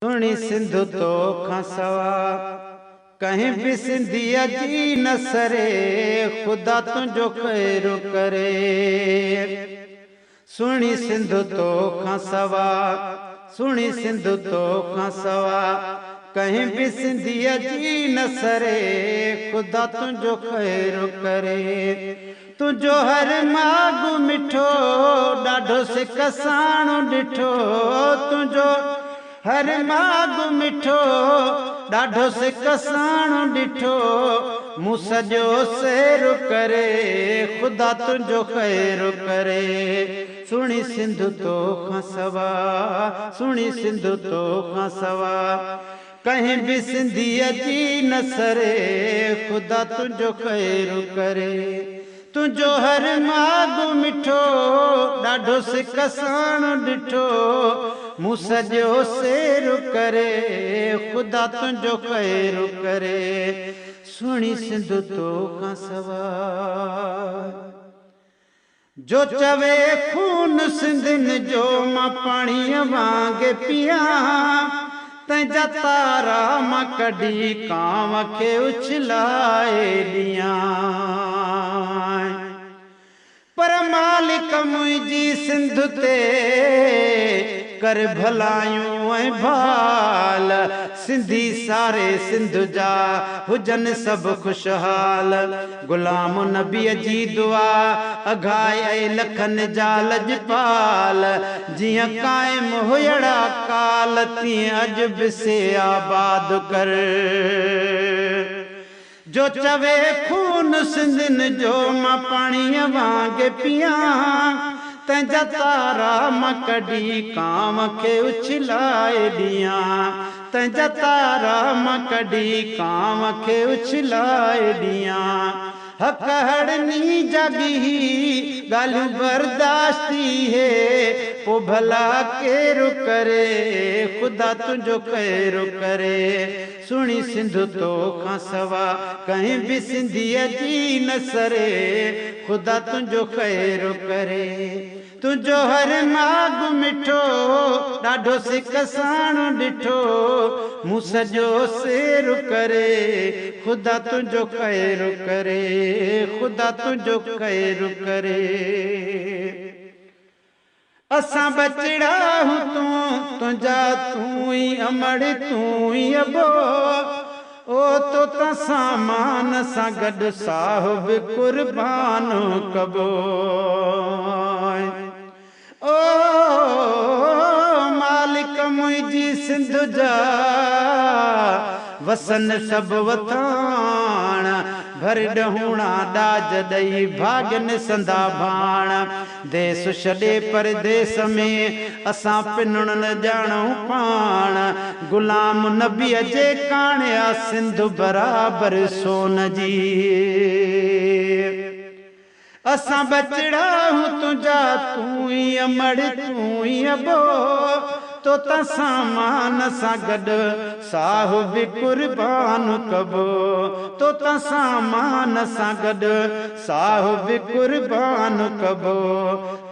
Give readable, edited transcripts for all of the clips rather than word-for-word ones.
सुनी सिंधु तो खां सवा कहीं भी सिंधिया जी न सरे, खुदा तुझो खैर करे। सुनी सिंधु तो खां सवा, सुनी सिंधु तो खां सवा कहीं भी सिंधिया जी न सरे, खुदा तुझो खैर करे। तुझो हर मागु मिठो ॾाढो सिक साणो ॾिठो, तुझो हर मागु मिठो ॾाढो सिक साणो ॾिठो, मूं सॼो सैर करे, खुदा तुझो खैर करे। सुनी सिंधु तो खां सवा, सुनी सिंधु तो खां सवा कहीं भी सिंधिया जी न सरे, खुदा तुझो खैर करे। तुझो हर मागु मिठो ॾाढो सिक साणो ॾिठो, मूं सॼो सैर करे, खुदा तुझो खैर करे। सुनी सिंधु तो खां सवा जो चवे खून सिंधिन जो मां पाणीअ वांगे पिया, तंहिंजा तारा मां कढी कांव खे उछलाए ॾियां। पर मालिक मुंहिंजी सिंध ते कर भलायूं ऐं भाल, सिंधी सारे सिंध जा हुजनि सभु खुशहाल। गुलाम नबीअ जी दुआ अघाए लखनि जा लजपाल, जीअं क़ाइम हुयड़ा काल तीअं अॼु बि से आबाद कर। जो चवे खून सिंधिन जो मां पाणीअ वांगे पिया, तंहिंजा तारा मां कढी कांव खे उछलाए ॾियां, तंहिंजा तारा मां कढी कांव खे उछलाए ॾियां। हक़ हड़नी जागी ॻाल्हियूं बर्दाश्ती है, पो भला केरु करे, खुदा तुझो खैर करे। सुनी सिंधु तो खां सवा कहीं भी सिंधिया जी न सरे, खुदा तुझो खैर करे। तुझो हर मागु मिठो ॾाढो सिक साणो ॾिठो, मूं सॼो सैर करे, खुदा तुझो खैर करे, खुदा तुझो खैर करे। असां बचड़ा हूं तुझा तूं ई अमड़ तूं ई अबो, ओ तो तसां मान सां गॾु साहिब कुर्बान कबो। ओ मालिक मुंहिंजी सिंध जा वसन सभु वथाण, भर ॾहूणा ॾाज ॾई भाॻनि संदा भाण। देस छॾे परदेस में असां पिनण न ॼाणूं पाण, गुलाम नबीअ जे काणिया सिंध बराबरि सोन जी। असां बचड़ा हूं तुझा तूं ई अमड़ तूं ई अबो, तो तसां मान सां गॾु साहिब कुर्बान कबो, तो तसां मान सां गॾु साहिब कुर्बान कबो।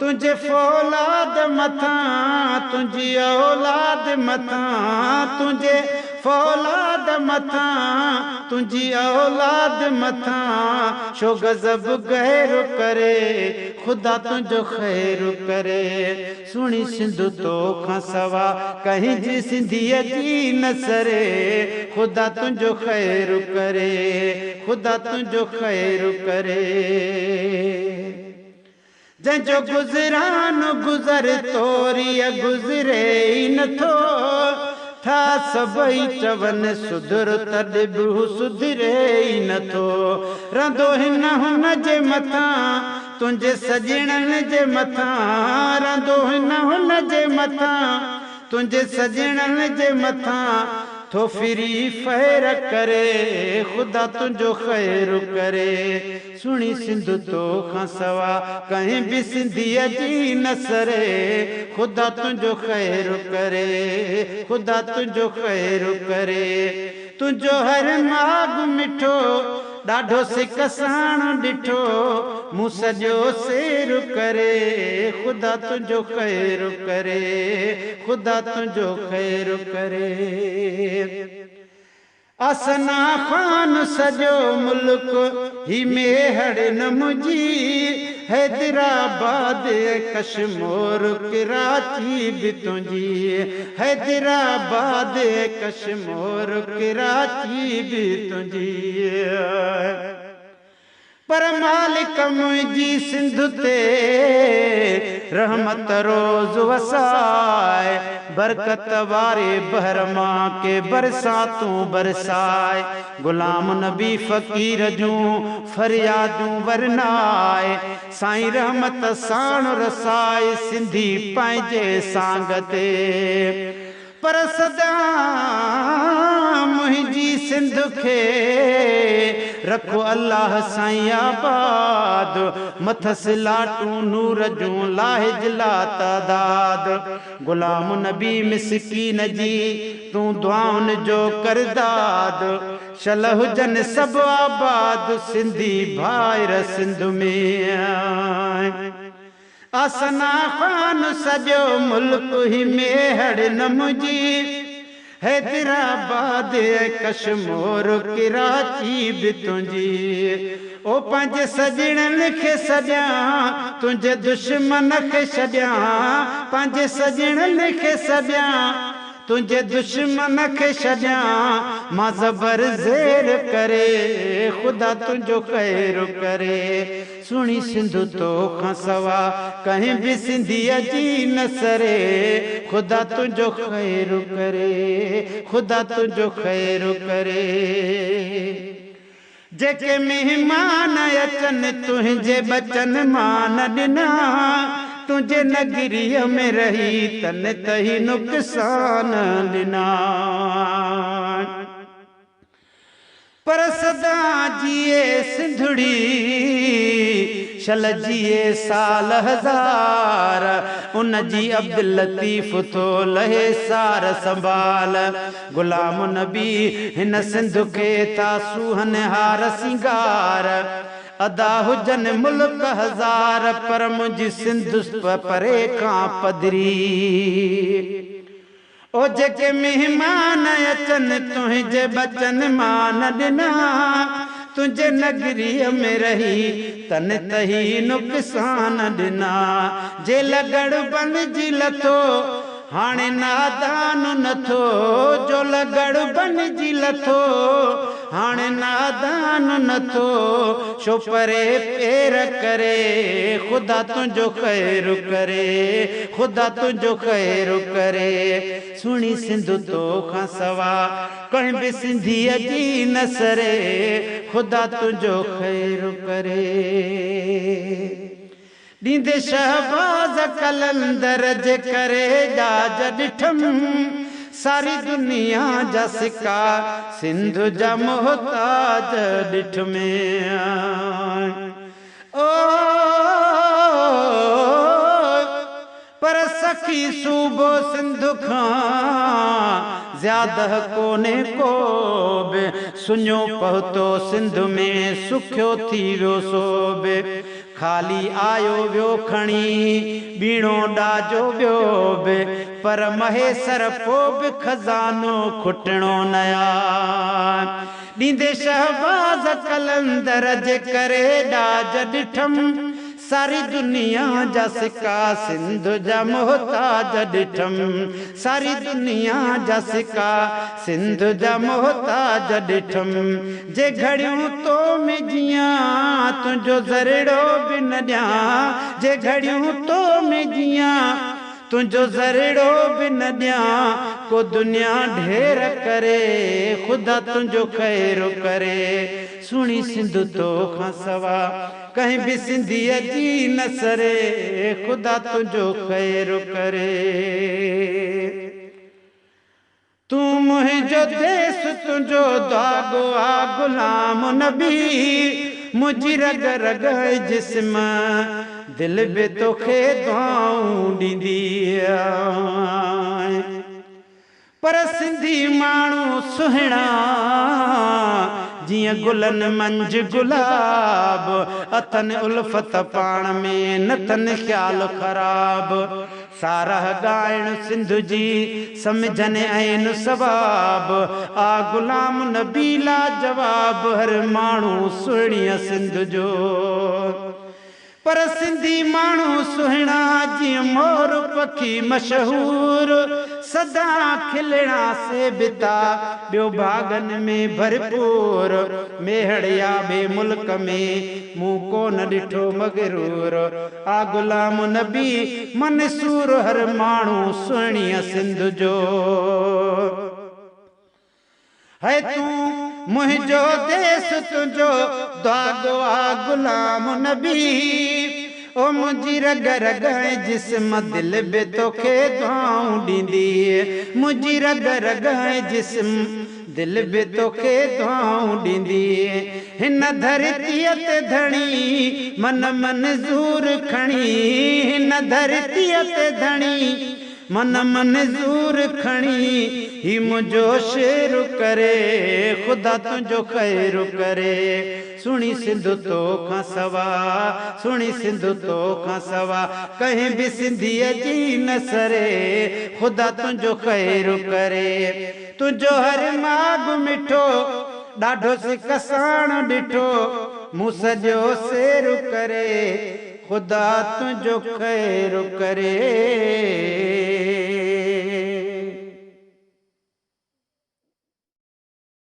तुंहिंजे फौलाद मथां तुंहिंजी औलाद मथां, तुंहिंजे फौलाद मथां तुंहिंजी औलाद मथां छो गज़ब गैर करे, खुदा तुझो खैर करे। सुनी सिंधु तो खां सवा कहीं जी सिंधिया जी न सरे, खुदा तुझो खैर करे, खुदा तुझो खैर करे। जंहिंजो गुज़रान गुज़र तोरीअ गुज़रे ई नथो, था सभई चवनि सुधर तॾहिं बि हू सुधरे ई नथो। रहंदो हिन हुन जे मथां तुंहिंजे सॼणनि जे मथां, रहंदो हिन हुन जे मथां तुंहिंजे सॼणनि जे मथां, थो फिरी फ़ैर करे, खुदा तुझो खैर करे। सुनी सिंधु तो खां सवा कहीं भी सिंधिया जी न सरे, खुदा तुझो खैर करे, खुदा तुझो खैर करे। तुझो हर मागु मिठो ॾाढो सिक साण ॾिठो मूं सॼो सेर करे ख़ुदा तुंहिंजो ख़ैर करे ख़ुदा तुंहिंजो ख़ैर करे असना खान सॼो मुल्क ही मेहड़ न मुंहिंजी हैदराबाद कश्मीर कराची भी तुंहिंजी हैदराबाद कश्मीर कराची भी तुंहिंजी पर मालिक मुंहिंजी सिंध ते रहमत रोज़ वसाए बरकत वारे बहरमा के बरसातूं बरसाए गुलाम नबी फ़कीर जूं फरियादूं वरनाए साईं रहमत साण रसाए सिंधी पंहिंजे सांग ते पर सदा मुंहिंजी सिंध खे रखो अल्लाह साईं आबाद मथस लाटूं नूर जूं लाहिज ला तादाद गुलाम नबी मिसकीन जी तूं दुआउनि जो करदाद शल हुजन सब आबाद सिंधी भाइर सिंध में आसना खान सॼो मुल्क ही मेहड़ न मुंहिंजी हैदराबाद कश्मीर कराची भी तुंहिंजी ओ पंहिंजे सजणनि खे सॼा तुंहिंजे दुश्मन खे छॾियां पंहिंजे सजणनि खे सॼा तुंहिंजे दुश्मन खे छॾियां मां ज़बर ज़ेर करे ख़ुदा तुंहिंजो ख़ैर करे सुणी सिंध तोखां सवा कंहिं बि सिंधीअ जी न सरे ख़ुदा तुंहिंजो ख़ैर करे ख़ुदा तुंहिंजो ख़ैर करे जेके महिमान अचनि तुंहिंजे बचन मां न ॾिना तुंहिंजे नगरीअ में रही तन तही नुक़सान ॾिना पर सदा जिए सिंधड़ी शल जिए साल हज़ार उन जी अब्दुल लतीफ़ थो लहे सार संभाल गुलाम नबी हिन सिंध खे था सूहन हार सिंगार अदा हुजन मुल्क हज़ार पर मुंहिंजी सिंध परे खां पधरी ओ जेके महिमान अचनि तुंहिंजे बचन मां न ॾिना तुंहिंजे नगरीअ में रही तन तही नुक़सान ॾिना जे लॻड़ बणिजी लथो हाणे नादान नथो जो लॻड़ बणिजी लथो हाणे नादान नथो छो परे पेर करे ख़ुदा तुंहिंजो ख़ैर करे ख़ुदा तुंहिंजो ख़ैर करे सुणी सिंध तोखां सवा कंहिं बि सिंधीअ जी न सरे ख़ुदा तुंहिंजो ख़ैर करे ॾींदे शहबाज़ कलंदर जे करे ॾाज ॾिठमि सारी दुनिया जा सिका सिंध जा मोहताज ॾिठमि ओ पर सखी सूबो सिंध खां ज़्यादा कोने को बि सुञो पहुतो सिंध में सुखियो थी वियो सो बि खाली आयो वियो खणी बीणो ॾाजो वियो बि पर महेसर पोइ बि खज़ानो खुटणो नया ॾींदे शहबाज़ कलंदर जे करे ॾाज ॾिठमि सारी दुनिया जा सिका सिंध जा मोहताज ॾिठमि सारी दुनिया जा सिका सिंध जा मोहताज ॾिठमि जे घड़ियूं तो में जियां तुंहिंजो ज़रिड़ो बि न ॾियां जे घड़ियूं तो में जियां तुंहिंजो ज़रिड़ो बि न ॾियां को दुनिया ढेर करे ख़ुदा तुंहिंजो ख़ैर करे सुणी सिंध तोखां सवा कंहिं बि सिंधीअ जी न सरे ख़ुदा तुंहिंजो ख़ैर करे तूं मुंहिंजो देस तुंहिंजो दागो आ गुलाम नबी मुंहिंजी रग रग जिस्म दिल बि तोखे दुआऊं ॾींदी पर सिंधी माण्हू सुहिणा जियां गुलन मंझ गुलाब, अथन उल्फत पाण में नथन ख्याल ख़राब। सारह ॻाइण सिंध जी सम्झनि ऐं सवाब, आ गुलाम नबी ला जवाब, हर माण्हू सुहिणीअ सिंध जो। पर सिंधी माण्हू सुहिणा जियां मोर पखी मशहूर, सदा खिलणा से बिता ॿियो बागन में भरपूर। मेहड़िया ॿे मुल्क में मूं कोन ॾिठो मगरूर, आ गुलाम नबी मंसूर, हर माण्हू सुहिणीअ सिंध जो। है तू मुझो देश तुझो दागो आ गुलाम नबी, ओ मुझी रग रग जिस्म दिल बे तोखे दुआऊं ॾींदी, मुझी रग रग जिस्म दिल बे तोखे दुआऊं ॾींदी। हिन धरतीअ ते धणी मन मंज़ूर खणी, हिन धरतीअ ते धणी मन मंज़ूर खणी, ही मुझो शेर करे खुदा तुझो खैर करे। सुणी सिंध तो खां सवा, सुणी सिंध तो खां सवा, कहीं भी सिंधीअ जी न सरे, खुदा तुझो खैर करे। तुझो हर माग मिठो ॾाढो सिक साण ॾिठो, मूं सॼो शेर करे, खुदा तुझो खैर करे।